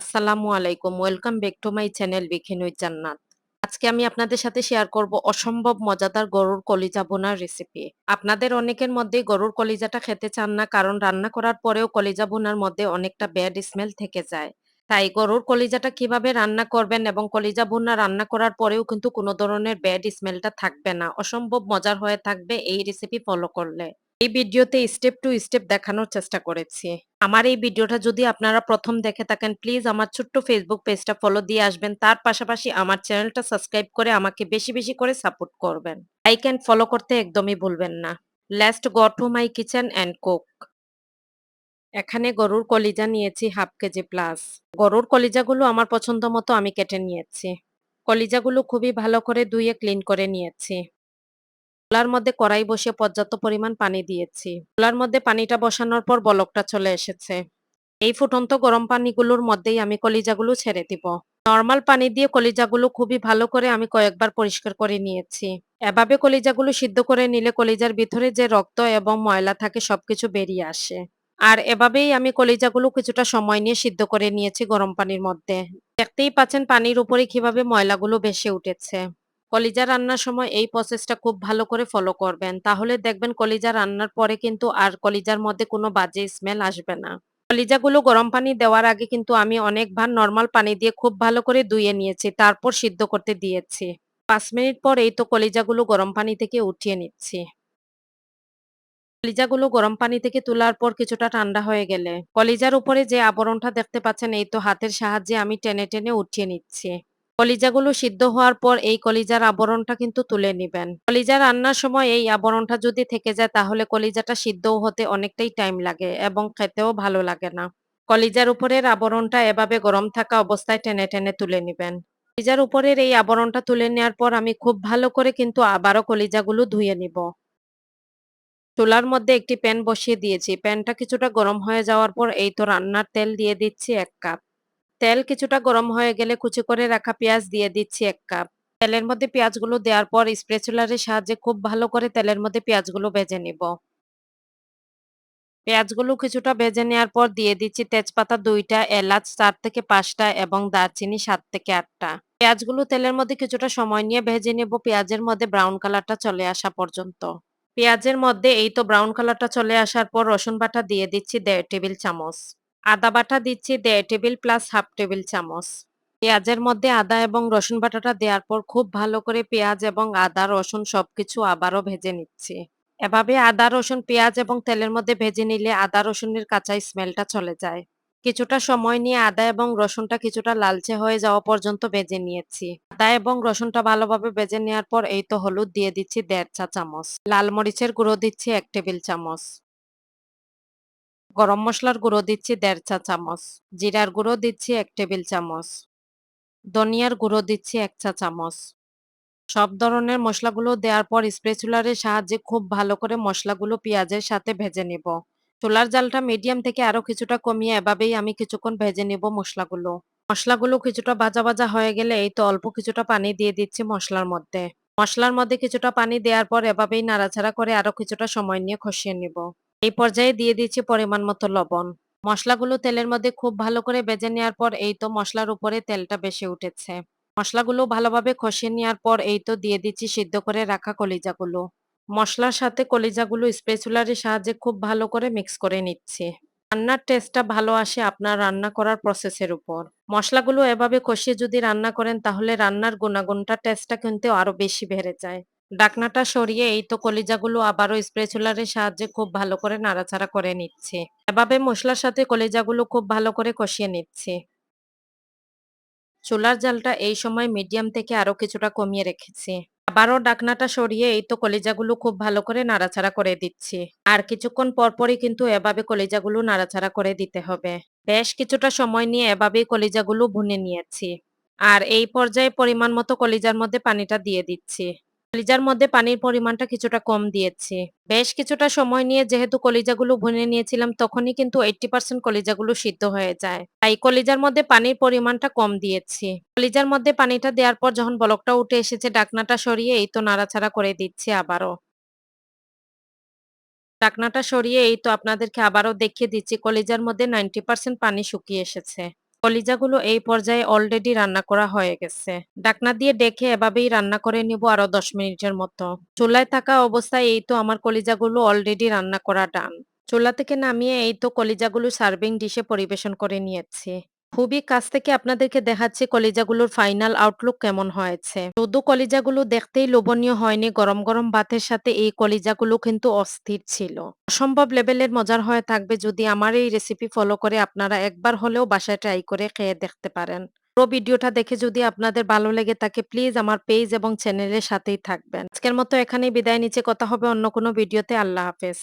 আসসালামু আলাইকুম। Welcome back to my channel বিখিন উইথ জান্নাত। আজকে আমি আপনাদের সাথে শেয়ার করব অসম্ভব মজাদার গরুর কলিজা ভুনার রেসিপি। আপনাদের অনেকের মধ্যেই গরুর কলিজাটা খেতে চান না, কারণ রান্না করার পরেও কলিজা ভুনার মধ্যে অনেকটা ব্যাড স্মেল থেকে যায়। তাই গরুর কলিজাটা কিভাবে রান্না করবেন এবং কলিজা ভুনা রান্না করার পরেও কিন্তু কোনো ধরনের ব্যাড স্মেলটা থাকবে না। অসম্ভব মজার হয়ে থাকবে এই রেসিপি ফলো করলে। এই ভিডিওতে স্টেপ টু স্টেপ দেখানোর চেষ্টা করেছি। আমার এই ভিডিওটা যদি আপনারা প্রথম দেখে থাকেন, প্লিজ আমার ছোট্ট ফেসবুক পেজটা ফলো দিয়ে আসবেন। তার পাশাপাশি আমার চ্যানেলটা সাবস্ক্রাইব করে আমাকে বেশি বেশি করে সাপোর্ট করবেন। লাইক অ্যান্ড ফলো করতে একদমই ভুলবেন না। Let's go to my kitchen and cook. এখানে গরুর কলিজা নিয়েছি হাফ কেজি প্লাস। গরুর কলিজাগুলো আমার পছন্দ মতো আমি কেটে নিয়েছি। কলিজাগুলো খুবই ভালো করে ধুয়ে ক্লিন করে নিয়েছি। চুলার মধ্যে কড়াই বসিয়ে পর্যাপ্ত পরিমাণ পানি দিয়েছি। চুলার মধ্যে পানিটা বসানোর পর বলকটা চলে এসেছে। এই ফুটন্ত গরম পানিগুলোর মধ্যেই আমি কলিজাগুলো ছেড়ে দিব। নরমাল পানি দিয়ে কলিজাগুলো খুবই ভালো করে আমি কয়েকবার পরিষ্কার করে নিয়েছি। এভাবে কলিজাগুলো সিদ্ধ করে নিলে কলিজার ভিতরে যে রক্ত এবং ময়লা থাকে সবকিছু বেরিয়ে আসে। আর এভাবেই আমি কলিজাগুলো কিছুটা সময় নিয়ে সিদ্ধ করে নিয়েছি গরম পানির মধ্যে। দেখতেই পাচ্ছেন পানির উপরে কিভাবে ময়লাগুলো ভেসে উঠেছে। কলিজা রান্নার সময় এই প্রসেসটা খুব ভালো করে ফলো করবেন, তাহলে দেখবেন কলিজা রান্নার পরে কিন্তু আর কলিজার মধ্যে কোনো বাজে স্মেল আসবে না। কলিজাগুলো গরম পানি দেওয়ার আগে কিন্তু আমি অনেকবার নরমাল পানি দিয়ে খুব ভালো করে ধুয়ে নিয়েছি, তারপর সিদ্ধ করতে দিয়েছি। 5 মিনিট পর এই তো কলিজাগুলো গরম পানি থেকে উঠিয়ে নিচ্ছি। কলিজাগুলো গরম পানি থেকে তোলার পর কিছুটা ঠান্ডা হয়ে গেলে কলিজার উপরে যে আবরণটা দেখতে পাচ্ছেন, এই তো হাতের সাহায্যে আমি টেনে টেনে উঠিয়ে নিচ্ছি। কলিজাগুলো সিদ্ধ হওয়ার পর এই কলিজার আবরণটা কিন্তু তুলে নিবেন। কলিজা রান্নার সময় এই আবরণটা যদি থেকে যায় তাহলে কলিজাটা সিদ্ধও হতে অনেকটাই টাইম লাগে এবং খেতেও ভালো লাগে না। কলিজার উপরের আবরণটা এভাবে গরম থাকা অবস্থায় টেনে টেনে তুলে নিবেন। কলিজার উপরের এই আবরণটা তুলে নেওয়ার পর আমি খুব ভালো করে কিন্তু আবারও কলিজাগুলো ধুয়ে নিব। চুলার মধ্যে একটি প্যান বসিয়ে দিয়েছি। প্যানটা কিছুটা গরম হয়ে যাওয়ার পর এই তো রান্নার তেল দিয়ে দিচ্ছি 1 কাপ। তেল কিছুটা গরম হয়ে গেলে কুচি করে রাখা পেঁয়াজ দিয়ে দিচ্ছি 1 কাপ। তেলের মধ্যে পেঁয়াজগুলো দেওয়ার পর স্প্যাচুলারের সাহায্যে খুব ভালো করে তেলের মধ্যে পেঁয়াজগুলো ভেজে নিব। পেঁয়াজগুলো কিছুটা ভেজে নেওয়ার পর দিয়ে দিচ্ছি তেজপাতা 2টা, এলাচ 4 থেকে 5টা এবং দারচিনি 7 থেকে 8টা। পেঁয়াজগুলো তেলের মধ্যে কিছুটা সময় নিয়ে ভেজে নেব, পেঁয়াজের মধ্যে ব্রাউন কালারটা চলে আসা পর্যন্ত। পেঁয়াজের মধ্যে এই তো ব্রাউন কালারটা চলে আসার পর রসুন বাটা দিয়ে দিচ্ছি 1.5 টেবিল চামচ। আদা বাটা দিচ্ছি 1.5 টেবিল প্লাস হাফ টেবিল চামচ। পেঁয়াজের মধ্যে আদা এবং রসুন বাটাটা দেওয়ার পর খুব ভালো করে পেঁয়াজ এবং আদা রসুন সবকিছু আবারও ভেজে নিচ্ছি। এভাবে আদা রসুন পেঁয়াজ এবং তেলের মধ্যে ভেজে নিলে আদা রসুনের কাঁচা স্মেলটা চলে যায়। কিছুটা সময় নিয়ে আদা এবং রসুনটা কিছুটা লালচে হয়ে যাওয়া পর্যন্ত ভেজে নিয়েছি। আদা এবং রসুনটা ভালোভাবে ভেজে নেওয়ার পর এই তো হলুদ দিয়ে দিচ্ছি 1.5 চা চামচ। লাল মরিচের গুঁড়ো দিচ্ছি 1 টেবিল চামচ। গরম মসলার গুঁড়ো দিচ্ছি 1.5 চা চামচ। জিরার গুঁড়ো দিচ্ছি 1 টেবিল চামচ। ধনিয়ার গুঁড়ো দিচ্ছি 1 চা চামচ। সব ধরনের মসলাগুলো দেওয়ার পর স্প্যাচুলারের সাহায্যে খুব ভালো করে মসলাগুলো পেঁয়াজের সাথে ভেজে নিব। চুলার জালটা মিডিয়াম থেকে আরো কিছুটা কমিয়ে এভাবেই আমি কিছুক্ষণ ভেজে নিব মসলাগুলো। মসলাগুলো কিছুটা ভাজা ভাজা হয়ে গেলে এই তো অল্প কিছুটা পানি দিয়ে দিচ্ছি মসলার মধ্যে। মসলার মধ্যে কিছুটা পানি দেওয়ার পর এভাবেই নাড়াচাড়া করে আরো কিছুটা সময় নিয়ে কষিয়ে নিব। এই পর্যায়ে দিয়ে দিচ্ছি পরিমাণ মতো লবণ। মসলাগুলো তেলের মধ্যে খুব ভালো করে ভেজে নেওয়ার পর এই তো মসলার উপরে তেলটা ভেসে উঠেছে। মসলাগুলো ভালোভাবে কষিয়ে নেওয়ার পর এই তো দিয়ে দিচ্ছি সিদ্ধ করে রাখা কলিজাগুলো। মসলার সাথে কলিজাগুলো স্প্যাচুলারের সাহায্যে খুব ভালো করে মিক্স করে নিচ্ছি। রান্নার টেস্টটা ভালো আসে আপনার রান্না করার প্রসেসের উপর। মসলাগুলো এভাবে কষিয়ে যদি রান্না করেন তাহলে রান্নার গুণাগুণটা টেস্টটা কিন্তু আরো বেশি বেড়ে যায়। ঢাকনাটা সরিয়ে এই তো কলিজাগুলো আবারও স্প্যাচুলারের সাহায্যে খুব ভালো করে নাড়াচাড়া করে নিচ্ছি। এভাবে মসলার সাথে কলিজাগুলো খুব ভালো করে কষিয়ে নিচ্ছি। চুলার জালটা এই সময় মিডিয়াম থেকে আরো কিছুটা কমিয়ে রেখেছি। আবারও ঢাকনাটা সরিয়ে এই তো কলিজাগুলো খুব ভালো করে নাড়াচাড়া করে দিচ্ছি। আর কিছুক্ষণ পরপরই কিন্তু এভাবে কলিজাগুলো নাড়াচাড়া করে দিতে হবে। বেশ কিছুটা সময় নিয়ে এভাবেই কলিজাগুলো ভুনে নিয়েছি। আর এই পর্যায়ে পরিমাণ মতো কলিজার মধ্যে পানিটা দিয়ে দিচ্ছি। কলিজার মধ্যে পানির পরিমাণটা কিছুটা কম দিয়েছি। বেশ কিছুটা সময় নিয়ে যেহেতু কলিজাগুলো ভুনে নিয়েছিলাম তখনই কিন্তু 80% কলিজাগুলো সিদ্ধ হয়ে যায়। তাই কলিজার মধ্যে পানির পরিমাণটা কম দিয়েছি। কলিজার মধ্যে পানিটা দেওয়ার পর যখন বলকটা উঠে এসেছে ঢাকনাটা সরিয়ে এই তো নাড়াচাড়া করে দিচ্ছি আবারও। ঢাকনাটা সরিয়ে এই তো আপনাদেরকে আবারও দেখিয়ে দিচ্ছি কলিজার মধ্যে 90% পানি শুকিয়ে এসেছে। কলিজাগুলো এই পর্যায়ে অলরেডি রান্না করা হয়ে গেছে। ঢাকনা দিয়ে ডেকে এভাবেই রান্না করে নিব আরো ১০ মিনিটের মতো। চুলায় থাকা অবস্থায় এই তো আমার কলিজাগুলো অলরেডি রান্না করা ডান। চুলা থেকে নামিয়ে এই তো কলিজাগুলো সার্ভিং ডিশে পরিবেশন করে নিয়েছি। খুবই কাছ থেকে আপনাদেরকে দেখাচ্ছি কলিজাগুলোর ফাইনাল আউটলুক কেমন হয়েছে। শুধু কলিজাগুলো দেখতেই লোভনীয় হয়নি, গরম গরম ভাতের সাথে এই কলিজাগুলো কিন্তু অস্থির ছিল। অসম্ভব লেভেলের মজার হয়ে থাকবে যদি আমার এই রেসিপি ফলো করে আপনারা একবার হলেও বাসায় ট্রাই করে খেয়ে দেখতে পারেন। পুরো ভিডিওটা দেখে যদি আপনাদের ভালো লেগে থাকে প্লিজ আমার পেজ এবং চ্যানেলের সাথেই থাকবেন। আজকের মতো এখানেই বিদায় নিচ্ছি। কথা হবে অন্য কোনো ভিডিওতে। আল্লাহ হাফেজ।